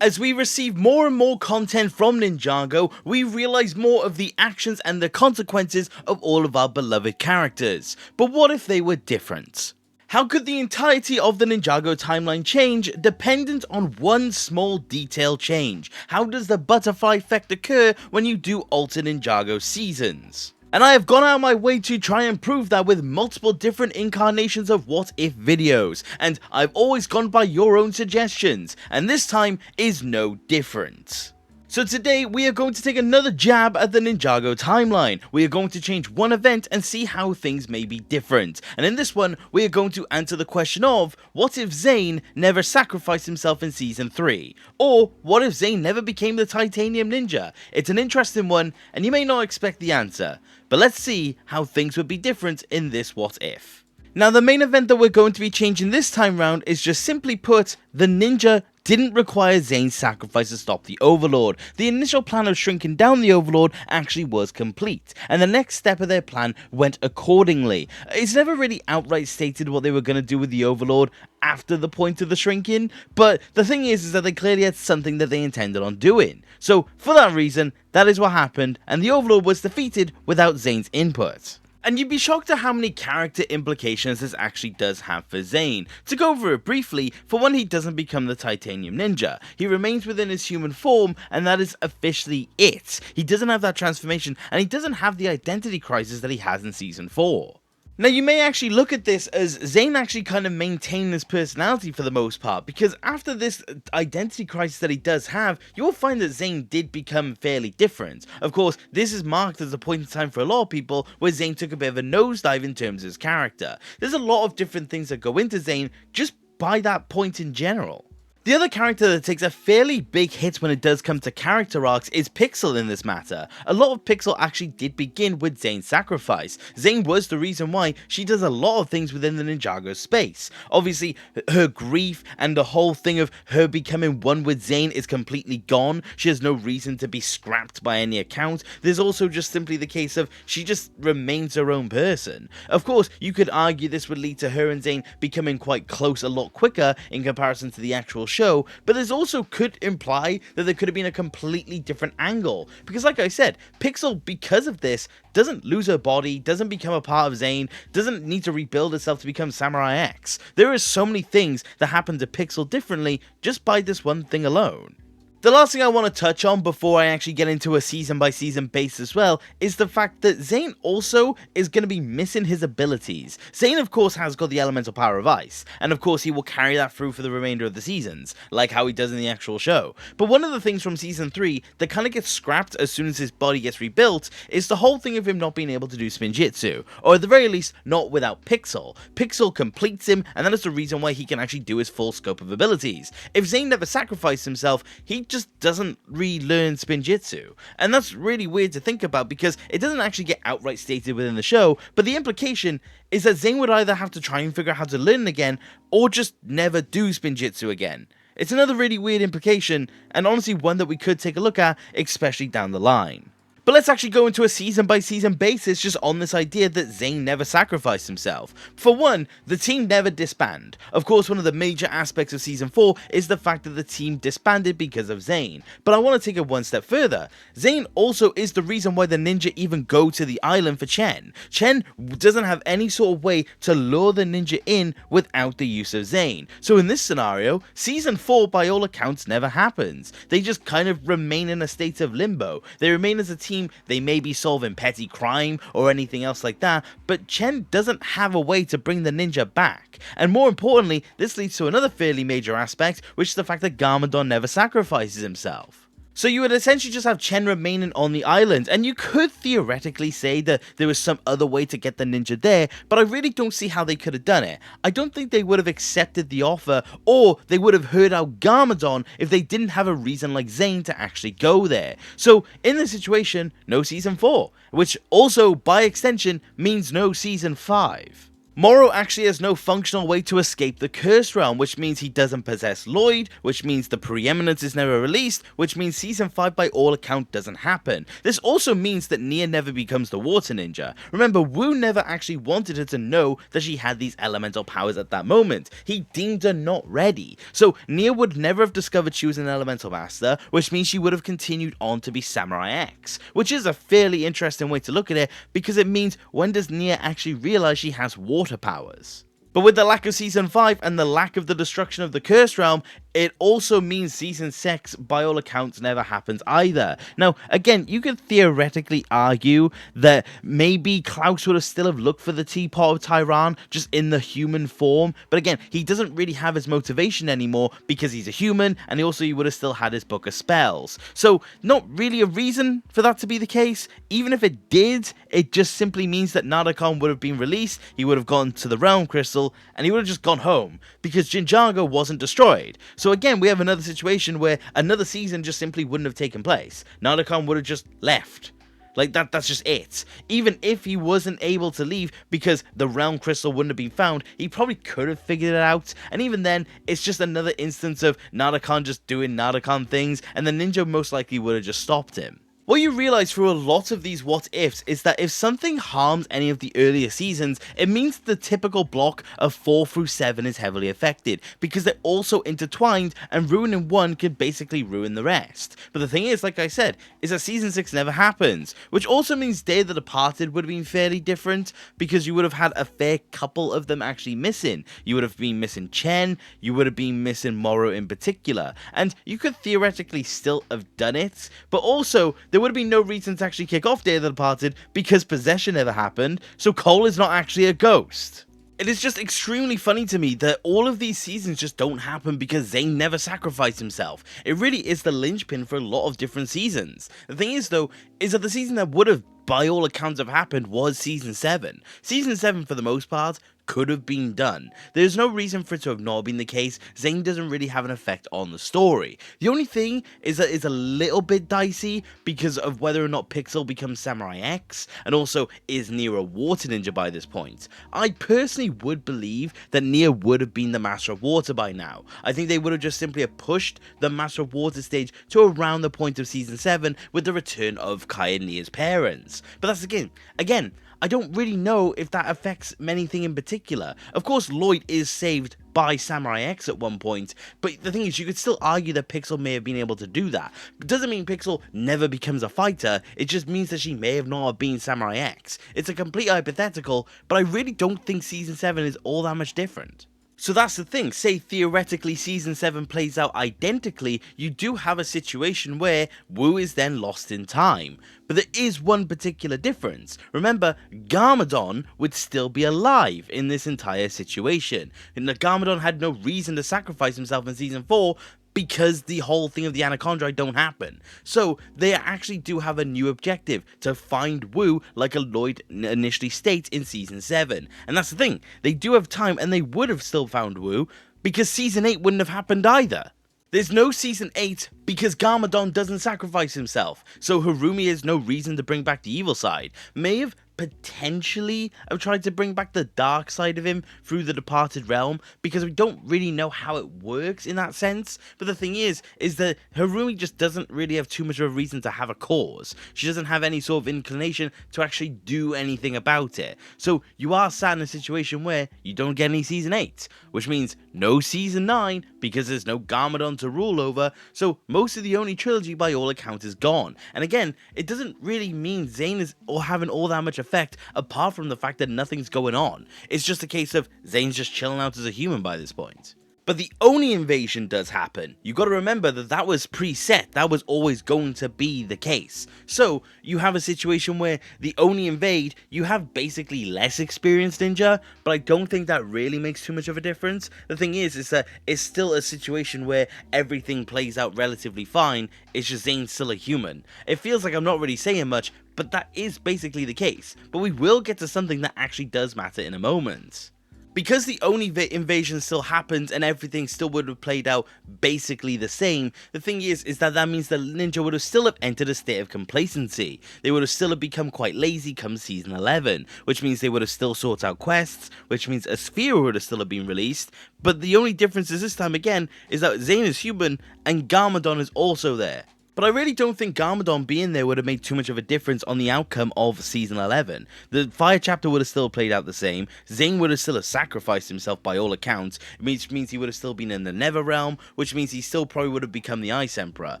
As we receive more and more content from Ninjago, we realize more of the actions and the consequences of all of our beloved characters. But what if they were different? How could the entirety of the Ninjago timeline change dependent on one small detail change? How does the butterfly effect occur when you do alter Ninjago seasons? And I have gone out of my way to try and prove that with multiple different incarnations of what if videos, and I've always gone by your own suggestions, and this time is no different. So today we are going to take another jab at the Ninjago timeline. We are going to change one event and see how things may be different. And in this one, we are going to answer the question of, what if Zane never sacrificed himself in Season 3? Or, what if Zane never became the Titanium Ninja? It's an interesting one, and you may not expect the answer. But let's see how things would be different in this what if. Now the main event that we're going to be changing this time round is just simply put, the ninja didn't require Zane's sacrifice to stop the Overlord. The initial plan of shrinking down the Overlord actually was complete, and the next step of their plan went accordingly. It's never really outright stated what they were going to do with the Overlord after the point of the shrinking, but the thing is that they clearly had something that they intended on doing. So for that reason, that is what happened, and the Overlord was defeated without Zane's input. And you'd be shocked at how many character implications this actually does have for Zane. To go over it briefly, for one, he doesn't become the Titanium Ninja. He remains within his human form, and that is officially it. He doesn't have that transformation, and he doesn't have the identity crisis that he has in Season 4. Now you may actually look at this as Zane actually kind of maintained his personality for the most part, because after this identity crisis that he does have, you will find that Zane did become fairly different. Of course, this is marked as a point in time for a lot of people where Zane took a bit of a nosedive in terms of his character. There's a lot of different things that go into Zane just by that point in general. The other character that takes a fairly big hit when it does come to character arcs is Pixel in this matter. A lot of Pixel actually did begin with Zane's sacrifice. Zane was the reason why she does a lot of things within the Ninjago space. Obviously, her grief and the whole thing of her becoming one with Zane is completely gone. She has no reason to be scrapped by any account. There's also just simply the case of she just remains her own person. Of course, you could argue this would lead to her and Zane becoming quite close a lot quicker in comparison to the actual show, but this also could imply that there could have been a completely different angle, because like I said, Pixel, because of this, doesn't lose her body, doesn't become a part of Zane, doesn't need to rebuild herself to become Samurai X. There are so many things that happen to Pixel differently just by this one thing alone. The last thing I want to touch on before I actually get into a season by season base as well is the fact that Zane also is going to be missing his abilities. Zane of course has got the elemental power of ice, and of course he will carry that through for the remainder of the seasons, like how he does in the actual show. But one of the things from season 3 that kind of gets scrapped as soon as his body gets rebuilt is the whole thing of him not being able to do Spinjitzu, or at the very least not without Pixel. Pixel completes him, and that is the reason why he can actually do his full scope of abilities. If Zane never sacrificed himself, he just doesn't relearn Spinjitzu. And that's really weird to think about because it doesn't actually get outright stated within the show, but the implication is that Zane would either have to try and figure out how to learn it again, or just never do Spinjitzu again. It's another really weird implication, and honestly one that we could take a look at, especially down the line. But let's actually go into a season by season basis just on this idea that Zane never sacrificed himself. For one, the team never disbanded. Of course, one of the major aspects of season 4 is the fact that the team disbanded because of Zane. But I want to take it one step further. Zane also is the reason why the ninja even go to the island for Chen. Chen doesn't have any sort of way to lure the ninja in without the use of Zane. So in this scenario, season 4 by all accounts never happens. They just kind of remain in a state of limbo. They remain as a team. They may be solving petty crime or anything else like that, but Chen doesn't have a way to bring the ninja back. And more importantly, this leads to another fairly major aspect, which is the fact that Garmadon never sacrifices himself. So you would essentially just have Chen remaining on the island, and you could theoretically say that there was some other way to get the ninja there, but I really don't see how they could have done it. I don't think they would have accepted the offer, or they would have heard out Garmadon if they didn't have a reason like Zane to actually go there. So in this situation, no season 4, which also by extension means no season 5. Moro actually has no functional way to escape the Cursed Realm, which means he doesn't possess Lloyd, which means the Preeminence is never released, which means Season 5 by all account doesn't happen. This also means that Nia never becomes the Water Ninja. Remember, Wu never actually wanted her to know that she had these elemental powers at that moment. He deemed her not ready. So Nia would never have discovered she was an elemental master, which means she would have continued on to be Samurai X, which is a fairly interesting way to look at it, because it means when does Nia actually realize she has water powers? But with the lack of Season 5 and the lack of the destruction of the Cursed Realm, it also means Season 6, by all accounts, never happens either. Now, again, you could theoretically argue that maybe Klaus would have still have looked for the Teapot of Tyran, just in the human form, but again, he doesn't really have his motivation anymore because he's a human, and he would have still had his Book of Spells. So, not really a reason for that to be the case. Even if it did, it just simply means that Narukon would have been released, he would have gone to the Realm Crystal, and he would have just gone home, because Jinjago wasn't destroyed. So again, we have another situation where another season just simply wouldn't have taken place. Narukon would have just left. Like, that's just it. Even if he wasn't able to leave because the Realm Crystal wouldn't have been found, he probably could have figured it out. And even then, it's just another instance of Narukon just doing Narukon things, and the ninja most likely would have just stopped him. What you realize through a lot of these what ifs is that if something harms any of the earlier seasons, it means the typical block of 4 through 7 is heavily affected, because they're also intertwined, and ruining one could basically ruin the rest. But the thing is, like I said, is that Season 6 never happens, which also means Day of the Departed would have been fairly different, because you would have had a fair couple of them actually missing. You would have been missing Chen, you would have been missing Moro in particular, and you could theoretically still have done it, but also, there would have been no reason to actually kick off Day of the Departed because possession never happened, so Cole is not actually a ghost. It is just extremely funny to me that all of these seasons just don't happen because Zane never sacrificed himself. It really is the linchpin for a lot of different seasons. The thing is though, is that the season that would have, by all accounts, have happened was Season 7. Season 7, for the most part, could have been done. There's no reason for it to have not been the case. Zane doesn't really have an effect on the story. The only thing is that it's a little bit dicey because of whether or not Pixel becomes Samurai X, and also is Nia a Water Ninja by this point. I personally would believe that Nia would have been the Master of Water by now. I think they would have just simply pushed the Master of Water stage to around the point of Season 7 with the return of Kai and Nia's parents. But that's again, I don't really know if that affects anything in particular. Of course, Lloyd is saved by Samurai X at one point, but the thing is, you could still argue that Pixel may have been able to do that. It doesn't mean Pixel never becomes a fighter, it just means that she may have not been Samurai X. It's a complete hypothetical, but I really don't think Season 7 is all that much different. So that's the thing, say theoretically Season 7 plays out identically, you do have a situation where Wu is then lost in time. But there is one particular difference. Remember, Garmadon would still be alive in this entire situation. And Garmadon had no reason to sacrifice himself in Season 4, because the whole thing of the Anaconda don't happen. So they actually do have a new objective, to find Wu like Lloyd initially states in Season 7. And that's the thing, they do have time and they would have still found Wu, because Season 8 wouldn't have happened either. There's no Season 8 because Garmadon doesn't sacrifice himself, so Harumi has no reason to bring back the evil side. May have potentially have tried to bring back the dark side of him through the departed realm, because we don't really know how it works in that sense. But the thing is that Harumi just doesn't really have too much of a reason to have a cause. She doesn't have any sort of inclination to actually do anything about it. So you are sat in a situation where you don't get any Season 8, which means no Season 9 because there's no Garmadon to rule over, so most of the Oni trilogy by all accounts is gone. And again, it doesn't really mean Zane is having all that much effect apart from the fact that nothing's going on. It's just a case of Zane's just chilling out as a human by this point. But the Oni invasion does happen. You got to remember that that was preset. That was always going to be the case. So you have a situation where the Oni invade, you have basically less experienced ninja, but I don't think that really makes too much of a difference. The thing is that it's still a situation where everything plays out relatively fine. It's just Zane's still a human. It feels like I'm not really saying much, but that is basically the case. But we will get to something that actually does matter in a moment. Because the Oni invasion still happened and everything still would have played out basically the same, the thing is that means the ninja would have still have entered a state of complacency. They would have still have become quite lazy come season 11, which means they would have still sought out quests, which means a sphere would have still have been released, but the only difference is this time again is that Zane is human and Garmadon is also there. But I really don't think Garmadon being there would have made too much of a difference on the outcome of Season 11. The Fire chapter would have still played out the same, Zane would have still have sacrificed himself by all accounts, which means he would have still been in the Nether Realm, which means he still probably would have become the Ice Emperor.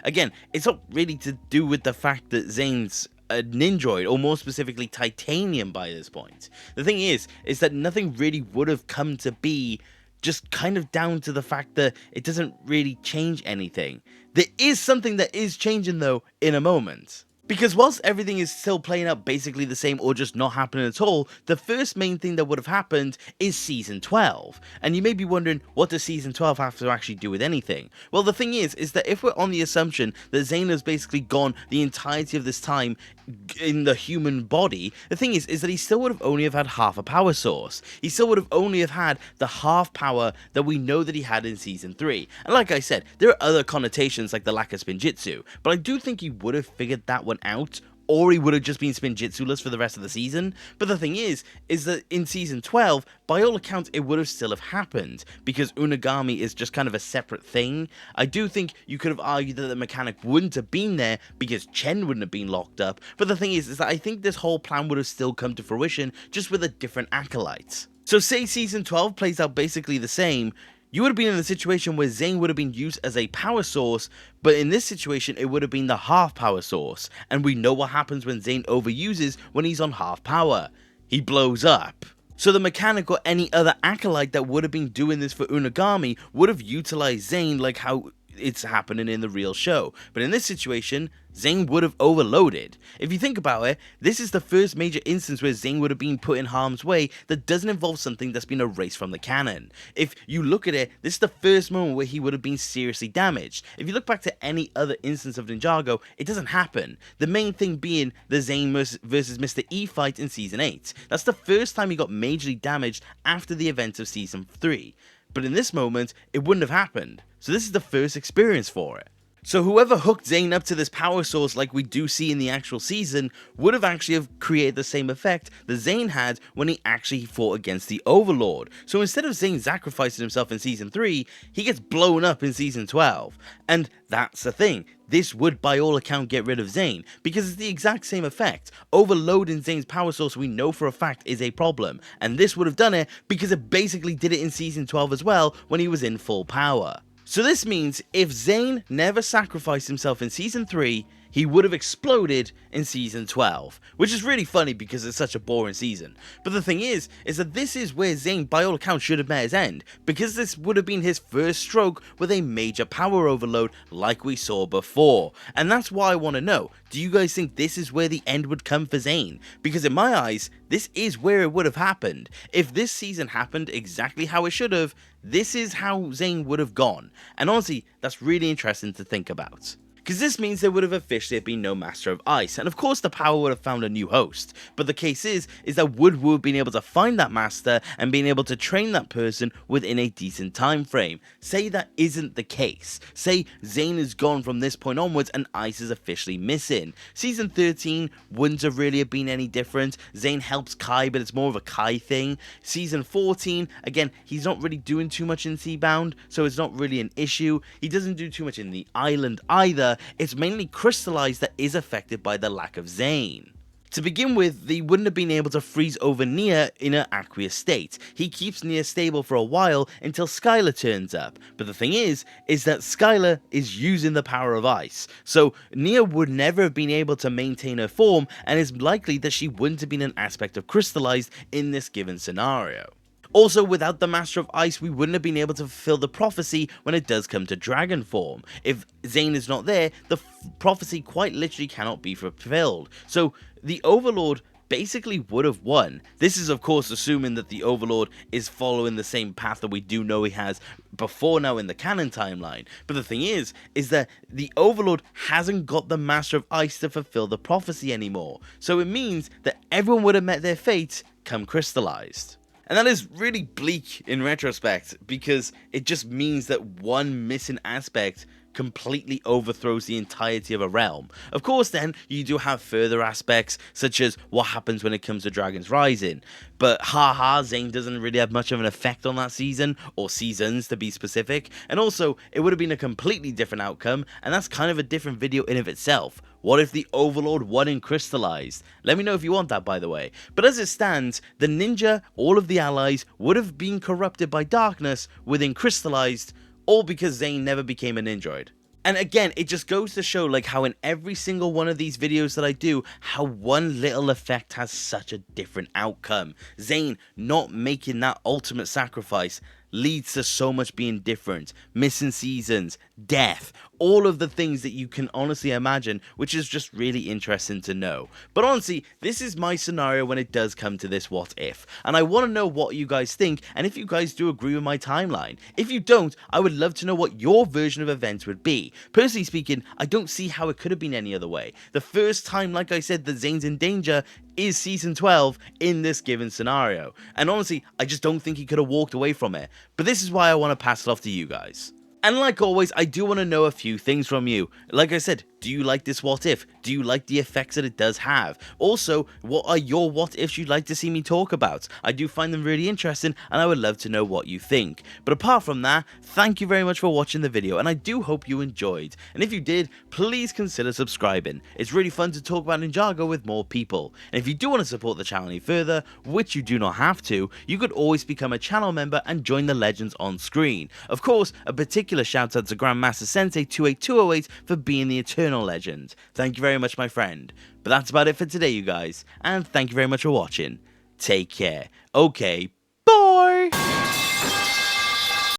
Again, it's not really to do with the fact that Zane's a Ninjoid, or more specifically Titanium by this point. The thing is that nothing really would have come to be just kind of down to the fact that it doesn't really change anything. There is something that is changing though in a moment. Because whilst everything is still playing out basically the same or just not happening at all, the first main thing that would have happened is Season 12. And you may be wondering, what does Season 12 have to actually do with anything? Well, the thing is that if we're on the assumption that Zane has basically gone the entirety of this time in the human body, the thing is that he still would have only have had half a power source. He still would have only have had the half power that we know that he had in Season 3. And like I said, there are other connotations like the lack of Spinjitzu, but I do think he would have figured that one out, or he would have just been Spinjitzu-less for the rest of the season. But the thing is that in Season 12, by all accounts, it would have still have happened, because Unagami is just kind of a separate thing. I do think you could have argued that the mechanic wouldn't have been there, because Chen wouldn't have been locked up, but the thing is that I think this whole plan would have still come to fruition, just with a different acolyte. So say Season 12 plays out basically the same, you would have been in a situation where Zane would have been used as a power source, but in this situation it would have been the half power source, and we know what happens when Zane overuses when he's on half power. He blows up. So the mechanic or any other acolyte that would have been doing this for Unagami would have utilized Zane like how it's happening in the real show. But in this situation, Zane would have overloaded. If you think about it, this is the first major instance where Zane would have been put in harm's way that doesn't involve something that's been erased from the canon. If you look at it, this is the first moment where he would have been seriously damaged. If you look back to any other instance of Ninjago, it doesn't happen. The main thing being the Zane versus Mr. E fight in Season 8. That's the first time he got majorly damaged after the events of Season 3. But in this moment, it wouldn't have happened. So this is the first experience for it. So whoever hooked Zane up to this power source like we do see in the actual season would have actually have created the same effect that Zane had when he actually fought against the Overlord. So instead of Zane sacrificing himself in Season 3, he gets blown up in Season 12. And that's the thing. This would by all accounts get rid of Zane, because it's the exact same effect. Overloading Zane's power source we know for a fact is a problem, and this would have done it because it basically did it in Season 12 as well when he was in full power. So this means if Zane never sacrificed himself in Season 3, he would have exploded in Season 12, which is really funny because it's such a boring season. But the thing is that this is where Zane by all accounts should have met his end, because this would have been his first stroke with a major power overload like we saw before. And that's why I want to know, do you guys think this is where the end would come for Zane? Because in my eyes, this is where it would have happened. If this season happened exactly how it should have, this is how Zane would have gone. And honestly, that's really interesting to think about. Because this means there would have officially been no Master of Ice, and of course the power would have found a new host. But the case is that Wood would have been able to find that master and being able to train that person within a decent time frame. Say that isn't the case. Say Zane is gone from this point onwards and Ice is officially missing. Season 13 wouldn't have really been any different. Zane helps Kai, but it's more of a Kai thing. Season 14, again, he's not really doing too much in Seabound, so it's not really an issue. He doesn't do too much in the island either. It's mainly Crystallized that is affected by the lack of Zane. To begin with, they wouldn't have been able to freeze over Nia in an aqueous state. He keeps Nia stable for a while until Skylar turns up. But the thing is that Skylar is using the power of ice. So Nia would never have been able to maintain her form, and it's likely that she wouldn't have been an aspect of Crystallized in this given scenario. Also, without the Master of Ice, we wouldn't have been able to fulfill the prophecy when it does come to dragon form. If Zane is not there, the prophecy quite literally cannot be fulfilled. So the Overlord basically would have won. This is of course assuming that the Overlord is following the same path that we do know he has before now in the canon timeline. But the thing is that the Overlord hasn't got the Master of Ice to fulfill the prophecy anymore. So it means that everyone would have met their fate come Crystallized. And that is really bleak in retrospect, because it just means that one missing aspect completely overthrows the entirety of a realm. Of course, then, you do have further aspects, such as what happens when it comes to Dragon's Rising. But haha, Zane doesn't really have much of an effect on that season, or seasons to be specific, and also, it would have been a completely different outcome, and that's kind of a different video in of itself. What if the Overlord won and crystallized? Let me know if you want that, by the way. But as it stands, the ninja, all of the allies, would have been corrupted by darkness within crystallized, all because Zane never became a ninjoid. And again, it just goes to show like how in every single one of these videos that I do, how one little effect has such a different outcome. Zane not making that ultimate sacrifice leads to so much being different. Missing seasons, death, all of the things that you can honestly imagine, which is just really interesting to know. But honestly, this is my scenario when it does come to this what if, and I want to know what you guys think, and if you guys do agree with my timeline. If you don't, I would love to know what your version of events would be. Personally speaking, I don't see how it could have been any other way. The first time, like I said, that Zane's in danger is season 12 in this given scenario, and honestly, I just don't think he could have walked away from it. But this is why I want to pass it off to you guys. And like always, I do want to know a few things from you. Like I said, do you like this what if? Do you like the effects that it does have? Also, what are your what ifs you'd like to see me talk about? I do find them really interesting, and I would love to know what you think. But apart from that, thank you very much for watching the video, and I do hope you enjoyed. And if you did, please consider subscribing. It's really fun to talk about Ninjago with more people. And if you do want to support the channel any further, which you do not have to, you could always become a channel member and join the legends on screen. Of course, a particular shout out to Grandmaster Sensei 28208 for being the eternal legend. Thank you very much, my friend. But that's about it for today, you guys, and thank you very much for watching. Take care. Okay, bye!